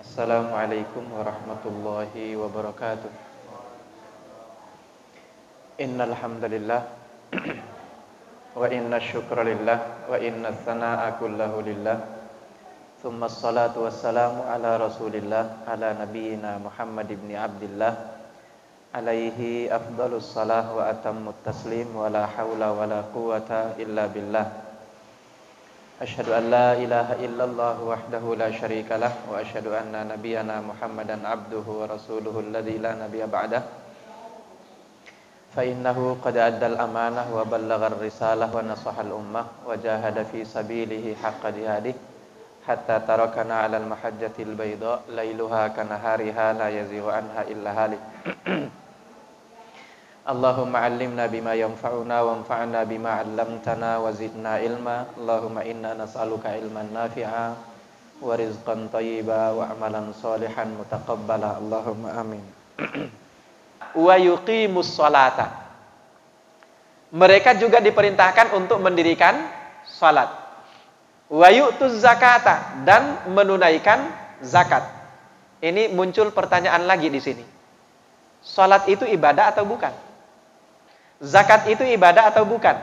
Assalamualaikum warahmatullahi wabarakatuh. Innal hamdalillah wa inna syukra lillah wa inna tsanaa kullahu lillah. Tsumma assalatu wassalamu ala Rasulillah ala nabiyyina Muhammad ibn Abdillah alaihi afdhalus salah wa atammut taslim wa la haula wa la quwwata illa billah. Asyhadu an la ilaha illallah wahdahu la syarika lah wa asyhadu anna nabiyyana Muhammadan abduhu wa rasuluhu alladzi la nabiyya ba'dah. Fa innahu qad addal amanah wa ballaghar risalah wa nasahal ummah wa jahada fi sabilihi haqqa jihadih hatta tarakana 'alal mahajjatil bayda lailuha kanahariha la yazighu anha illa halik. Allahumma 'allimna bima yanfa'una wanfa'na bima 'allamtana wa zidna ilma. Allahumma inna nas'aluka ilman nafi'a wa rizqan thayyiba wa amalan salihan mutaqabbala. Allahumma amin. Wa yuqimus sholata. Mereka juga diperintahkan untuk mendirikan salat. Wa yu'tuz zakata, dan menunaikan zakat. Ini muncul pertanyaan lagi di sini. Salat itu ibadah atau bukan? Zakat itu ibadah atau bukan?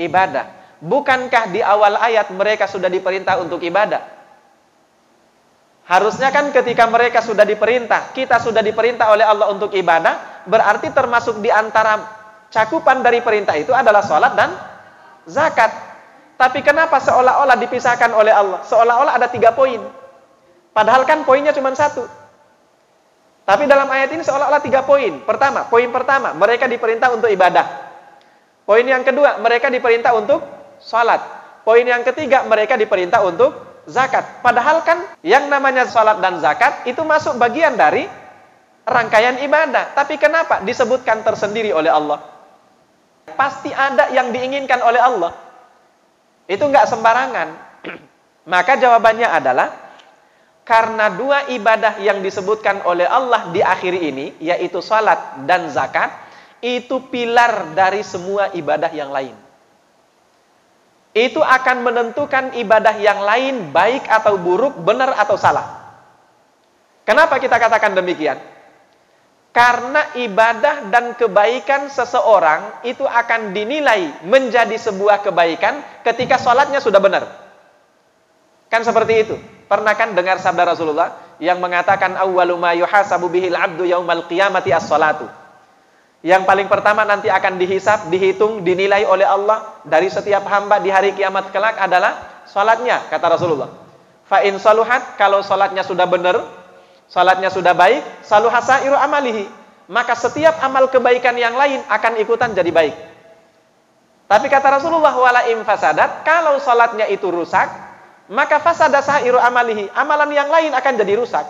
Ibadah. Bukankah di awal ayat mereka sudah diperintah untuk ibadah? Harusnya kan ketika mereka sudah diperintah, kita sudah diperintah oleh Allah untuk ibadah, berarti termasuk di antara cakupan dari perintah itu adalah salat dan zakat. Tapi kenapa seolah-olah dipisahkan oleh Allah? Seolah-olah ada 3 poin. Padahal kan poinnya cuma 1. Tapi dalam ayat ini seolah-olah 3 poin. Poin pertama, mereka diperintah untuk ibadah. Poin yang kedua, mereka diperintah untuk salat. Poin yang ketiga, mereka diperintah untuk zakat. Padahal kan yang namanya salat dan zakat itu masuk bagian dari rangkaian ibadah. Tapi kenapa disebutkan tersendiri oleh Allah? Pasti ada yang diinginkan oleh Allah. Itu enggak sembarangan. Maka jawabannya adalah karena 2 ibadah yang disebutkan oleh Allah di akhir ini, yaitu salat dan zakat, itu pilar dari semua ibadah yang lain. Itu akan menentukan ibadah yang lain baik atau buruk, benar atau salah. Kenapa kita katakan demikian? Karena ibadah dan kebaikan seseorang itu akan dinilai menjadi sebuah kebaikan ketika salatnya sudah benar. Kan seperti itu. Pernah kan dengar sabda Rasulullah yang mengatakan awwalu ma yuhasabu bihil 'abdu yaumal qiyamati as-salatu. Yang paling pertama nanti akan dihisab, dihitung, dinilai oleh Allah dari setiap hamba di hari kiamat kelak adalah salatnya, kata Rasulullah. Fa in saluhat, kalau salatnya sudah benar, salatnya sudah baik, saluha sa'iru amalihi, maka setiap amal kebaikan yang lain akan ikutan jadi baik. Tapi kata Rasulullah wala im fasadat, kalau salatnya itu rusak, maka fasada sa'iru amalihi, amalan yang lain akan jadi rusak.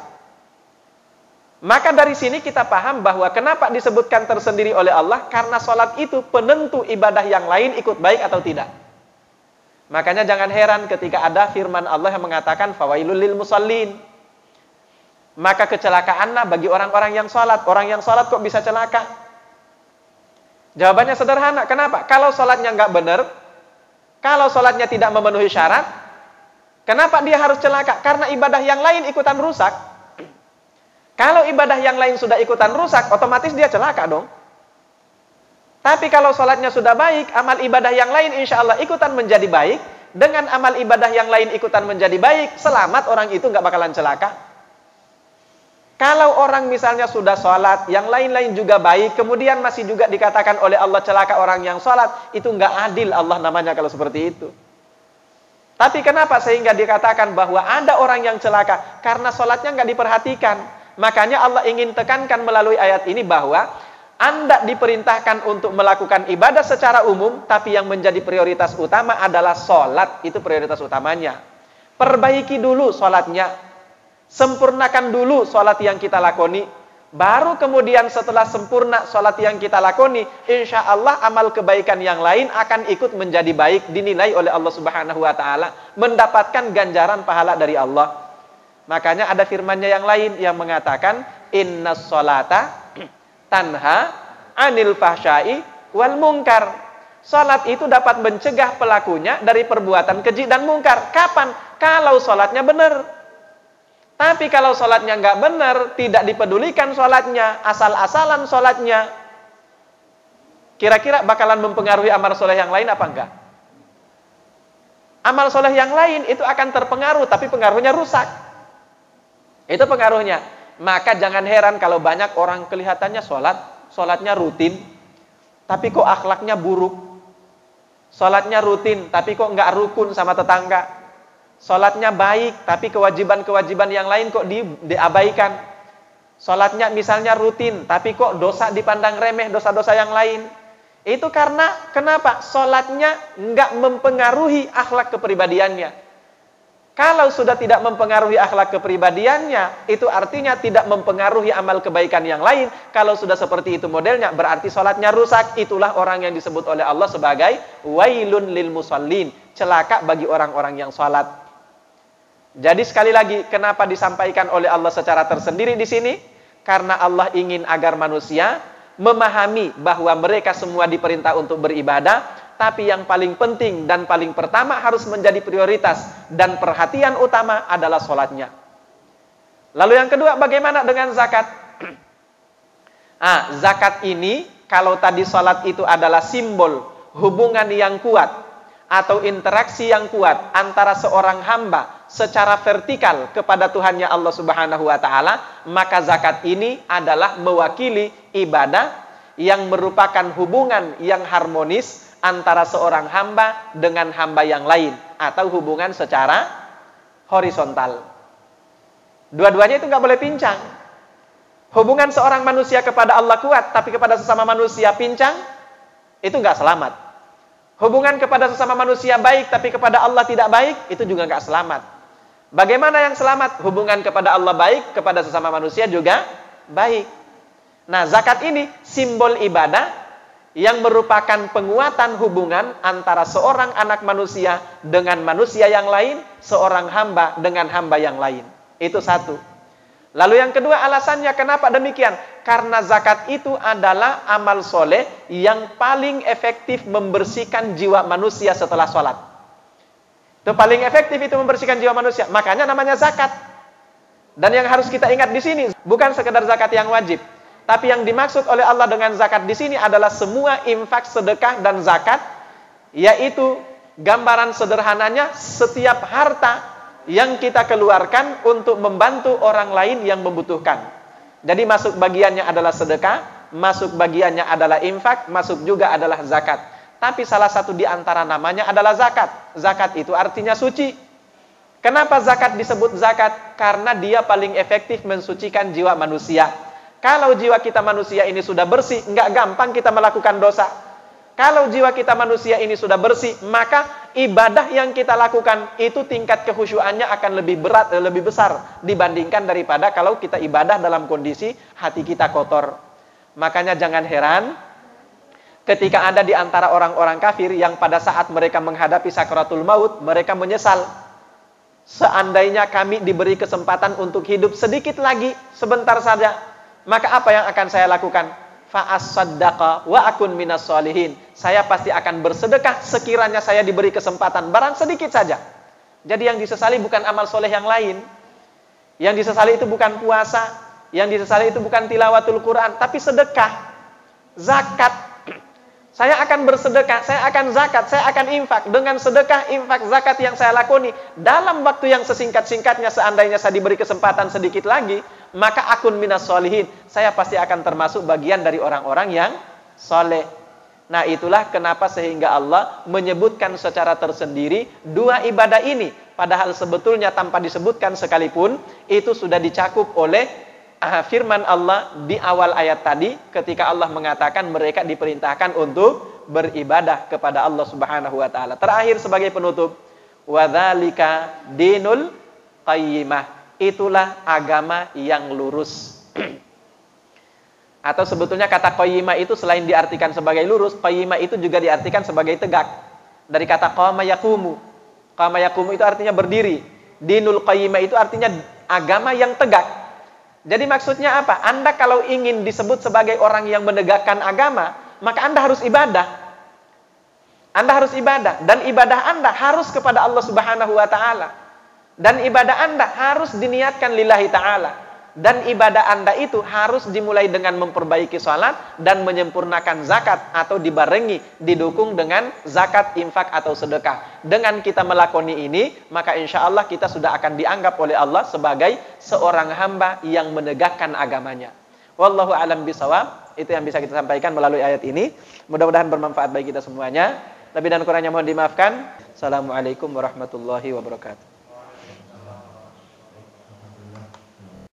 Maka dari sini kita paham bahwa kenapa disebutkan tersendiri oleh Allah, karena salat itu penentu ibadah yang lain ikut baik atau tidak. Makanya jangan heran ketika ada firman Allah yang mengatakan fawailul lil musallin. Maka kecelakaanlah bagi orang-orang yang salat. Orang yang salat kok bisa celaka? Jawabannya sederhana. Kenapa? Kalau salatnya nggak benar, kalau salatnya tidak memenuhi syarat, kenapa dia harus celaka? Karena ibadah yang lain ikutan rusak. Kalau ibadah yang lain sudah ikutan rusak, otomatis dia celaka dong. Tapi kalau sholatnya sudah baik, amal ibadah yang lain insya Allah ikutan menjadi baik. Dengan amal ibadah yang lain ikutan menjadi baik, selamat orang itu nggak bakalan celaka. Kalau orang misalnya sudah sholat, yang lain-lain juga baik, kemudian masih juga dikatakan oleh Allah celaka orang yang sholat, itu nggak adil Allah namanya kalau seperti itu. Tapi kenapa sehingga dikatakan bahwa ada orang yang celaka? Karena sholatnya nggak diperhatikan. Makanya Allah ingin tekankan melalui ayat ini bahwa Anda diperintahkan untuk melakukan ibadah secara umum, tapi yang menjadi prioritas utama adalah sholat. Itu prioritas utamanya. Perbaiki dulu sholatnya. Sempurnakan dulu sholat yang kita lakoni. Baru kemudian setelah sempurna sholat yang kita lakoni, insya Allah amal kebaikan yang lain akan ikut menjadi baik, dinilai oleh Allah Subhanahu wa Ta'ala, mendapatkan ganjaran pahala dari Allah. Makanya ada firmannya yang lain yang mengatakan, innas sholata tanha anil fahsyai wal munkar. Salat itu dapat mencegah pelakunya dari perbuatan keji dan mungkar. Kapan? Kalau salatnya benar. Tapi kalau salatnya nggak benar, tidak dipedulikan salatnya, asal-asalan salatnya, kira-kira bakalan mempengaruhi amal soleh yang lain apa enggak? Amal soleh yang lain itu akan terpengaruh, tapi pengaruhnya rusak. Itu pengaruhnya. Maka jangan heran kalau banyak orang kelihatannya salatnya rutin, tapi kok akhlaknya buruk. Salatnya rutin, tapi kok nggak rukun sama tetangga. Salatnya baik, tapi kewajiban-kewajiban yang lain kok diabaikan. Salatnya misalnya rutin, tapi kok dosa dipandang remeh, dosa-dosa yang lain. Itu karena, kenapa? Salatnya nggak mempengaruhi akhlak kepribadiannya. Kalau sudah tidak mempengaruhi akhlak kepribadiannya, itu artinya tidak mempengaruhi amal kebaikan yang lain. Kalau sudah seperti itu modelnya, berarti salatnya rusak. Itulah orang yang disebut oleh Allah sebagai wailun lil musallin, celaka bagi orang-orang yang salat. Jadi sekali lagi, kenapa disampaikan oleh Allah secara tersendiri di sini? Karena Allah ingin agar manusia memahami bahwa mereka semua diperintah untuk beribadah. Tapi yang paling penting dan paling pertama harus menjadi prioritas dan perhatian utama adalah sholatnya. Lalu yang kedua, bagaimana dengan zakat? Zakat ini, kalau tadi sholat itu adalah simbol hubungan yang kuat atau interaksi yang kuat antara seorang hamba secara vertikal kepada Tuhannya Allah Subhanahu wa Ta'ala, maka zakat ini adalah mewakili ibadah yang merupakan hubungan yang harmonis antara seorang hamba dengan hamba yang lain, atau hubungan secara horizontal. Dua-duanya itu nggak boleh pincang. Hubungan seorang manusia kepada Allah kuat, tapi kepada sesama manusia pincang, itu nggak selamat. Hubungan kepada sesama manusia baik, tapi kepada Allah tidak baik, itu juga nggak selamat. Bagaimana yang selamat? Hubungan kepada Allah baik, kepada sesama manusia juga baik. Nah, zakat ini simbol ibadah yang merupakan penguatan hubungan antara seorang anak manusia dengan manusia yang lain, seorang hamba dengan hamba yang lain. Itu satu. Lalu yang kedua, alasannya kenapa demikian? Karena zakat itu adalah amal soleh yang paling efektif membersihkan jiwa manusia setelah sholat. Itu paling efektif, itu membersihkan jiwa manusia. Makanya namanya zakat. Dan yang harus kita ingat di sini, bukan sekedar zakat yang wajib. Tapi yang dimaksud oleh Allah dengan zakat di sini adalah semua infak, sedekah, dan zakat, yaitu gambaran sederhananya setiap harta yang kita keluarkan untuk membantu orang lain yang membutuhkan. Jadi masuk bagiannya adalah sedekah, masuk bagiannya adalah infak, masuk juga adalah zakat. Tapi salah satu di antara namanya adalah zakat. Zakat itu artinya suci. Kenapa zakat disebut zakat? Karena dia paling efektif mensucikan jiwa manusia. Kalau jiwa kita manusia ini sudah bersih, nggak gampang kita melakukan dosa. Kalau jiwa kita manusia ini sudah bersih, maka ibadah yang kita lakukan itu tingkat kehusyuannya akan lebih berat, lebih besar dibandingkan daripada kalau kita ibadah dalam kondisi hati kita kotor. Makanya jangan heran ketika ada di antara orang-orang kafir yang pada saat mereka menghadapi sakratul maut, mereka menyesal. Seandainya kami diberi kesempatan untuk hidup sedikit lagi, sebentar saja, maka apa yang akan saya lakukan? Fa'as-saddaqa wa akun minas sholihin. Saya pasti akan bersedekah sekiranya saya diberi kesempatan, barang sedikit saja. Jadi yang disesali bukan amal soleh yang lain. Yang disesali itu bukan puasa, yang disesali itu bukan tilawatul Quran, tapi sedekah, zakat. Saya akan bersedekah, saya akan zakat, saya akan infak. Dengan sedekah, infak, zakat yang saya lakoni dalam waktu yang sesingkat-singkatnya, seandainya saya diberi kesempatan sedikit lagi, maka akun minas sholihin, saya pasti akan termasuk bagian dari orang-orang yang soleh. Nah, itulah kenapa sehingga Allah menyebutkan secara tersendiri dua ibadah ini. Padahal sebetulnya tanpa disebutkan sekalipun, itu sudah dicakup oleh firman Allah di awal ayat tadi, ketika Allah mengatakan mereka diperintahkan untuk beribadah kepada Allah Subhanahu wa Ta'ala. Terakhir sebagai penutup, wadzalika dinul qayyimah. Itulah agama yang lurus. Atau sebetulnya kata qayyimah itu selain diartikan sebagai lurus, qayyimah itu juga diartikan sebagai tegak. Dari kata qama yaqumu. Qama yaqumu itu artinya berdiri. Dinul qayyimah itu artinya agama yang tegak. Jadi maksudnya apa? Anda kalau ingin disebut sebagai orang yang menegakkan agama, maka Anda harus ibadah. Anda harus ibadah, dan ibadah Anda harus kepada Allah Subhanahu wa taala. Dan ibadah Anda harus diniatkan lillahi taala. Dan ibadah Anda itu harus dimulai dengan memperbaiki salat dan menyempurnakan zakat, atau dibarengi, didukung dengan zakat, infak atau sedekah. Dengan kita melakoni ini, maka insya Allah kita sudah akan dianggap oleh Allah sebagai seorang hamba yang menegakkan agamanya. Wallahu a'lam bishawab. Itu yang bisa kita sampaikan melalui ayat ini. Mudah-mudahan bermanfaat bagi kita semuanya. Lebih dan kurangnya mohon dimaafkan. Assalamualaikum warahmatullahi wabarakatuh.